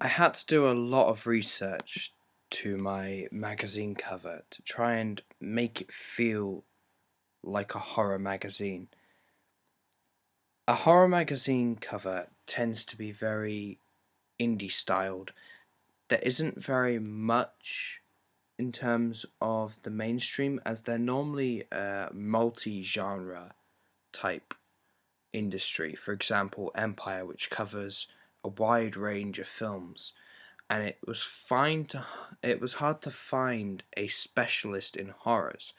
I had to do a lot of research to my magazine cover to try and make it feel like a horror magazine. A horror magazine cover tends to be very indie styled. There isn't very much in terms of the mainstream, as they're normally a multi genre type industry. For example, Empire, which covers a wide range of films, and it was hard to find a specialist in horrors.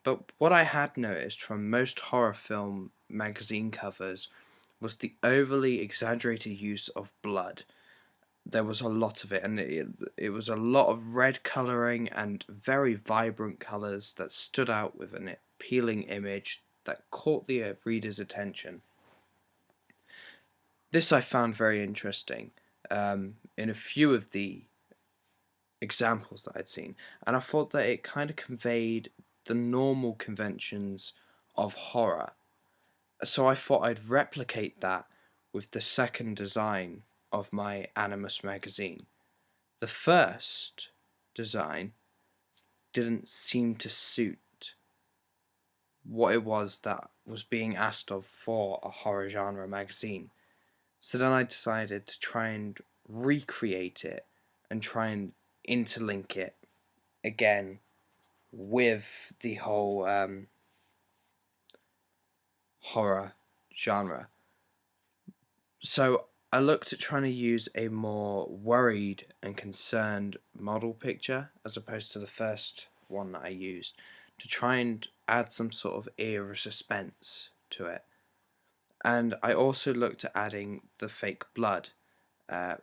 But what I had noticed from most horror film magazine covers was the overly exaggerated use of blood. There was a lot of it, and it was a lot of red colouring and very vibrant colours that stood out with an appealing image that caught the reader's attention. This I found very interesting in a few of the examples that I'd seen, and I thought that it kind of conveyed the normal conventions of horror. So I thought I'd replicate that with the second design of my Animus magazine. The first design didn't seem to suit what it was that was being asked of for a horror genre magazine. So then I decided to try and recreate it and try and interlink it again with the whole horror genre. So I looked at trying to use a more worried and concerned model picture as opposed to the first one that I used to try and add some sort of eerie suspense to it. And I also looked at adding the fake blood,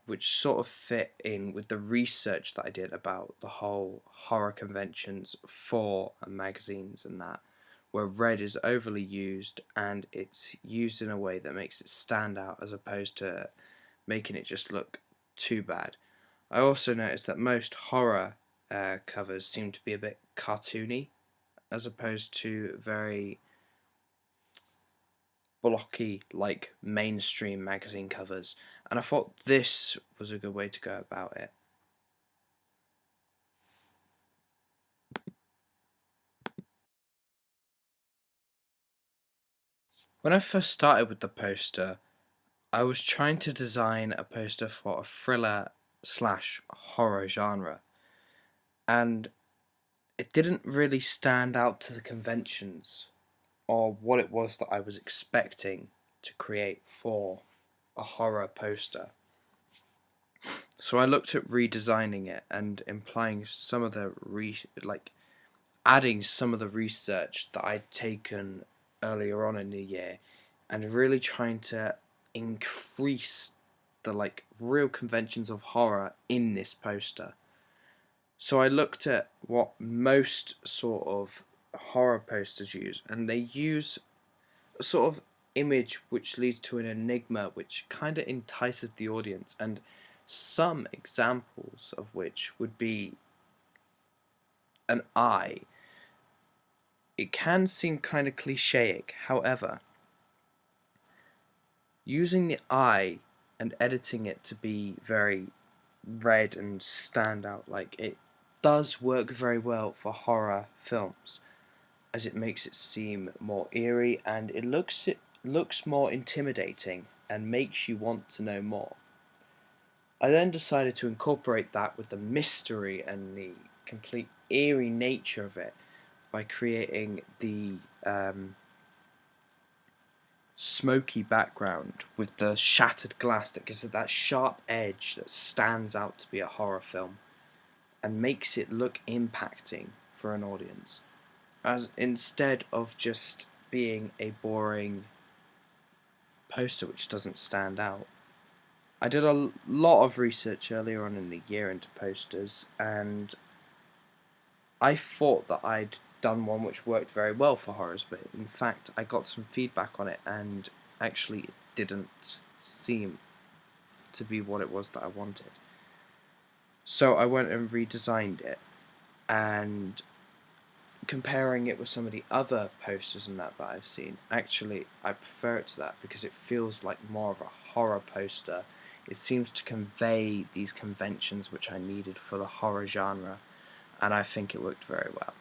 which sort of fit in with the research that I did about the whole horror conventions for magazines and that, where red is overly used and it's used in a way that makes it stand out as opposed to making it just look too bad. I also noticed that most horror covers seem to be a bit cartoony as opposed to very blocky like mainstream magazine covers, and I thought this was a good way to go about it. When I first started with the poster, I was trying to design a poster for a thriller slash horror genre, and it didn't really stand out to the conventions or what it was that I was expecting to create for a horror poster. So I looked at redesigning it and implying some of the adding some of the research that I'd taken earlier on in the year and really trying to increase the real conventions of horror in this poster. So I looked at what most sort of horror posters use, and they use a sort of image which leads to an enigma which kind of entices the audience, and some examples of which would be an eye. It can seem kind of clichéic, however, using the eye and editing it to be very red and stand out like it does work very well for horror films, as it makes it seem more eerie and it looks more intimidating and makes you want to know more. I then decided to incorporate that with the mystery and the complete eerie nature of it by creating the smoky background with the shattered glass that gives it that sharp edge that stands out to be a horror film and makes it look impacting for an audience, as instead of just being a boring poster which doesn't stand out. I did a lot of research earlier on in the year into posters, and I thought that I'd done one which worked very well for horrors, but in fact I got some feedback on it and actually it didn't seem to be what it was that I wanted. So I went and redesigned it, and comparing it with some of the other posters and that I've seen, actually I prefer it to that because it feels like more of a horror poster it seems to convey these conventions which I needed for the horror genre, and I think it worked very well.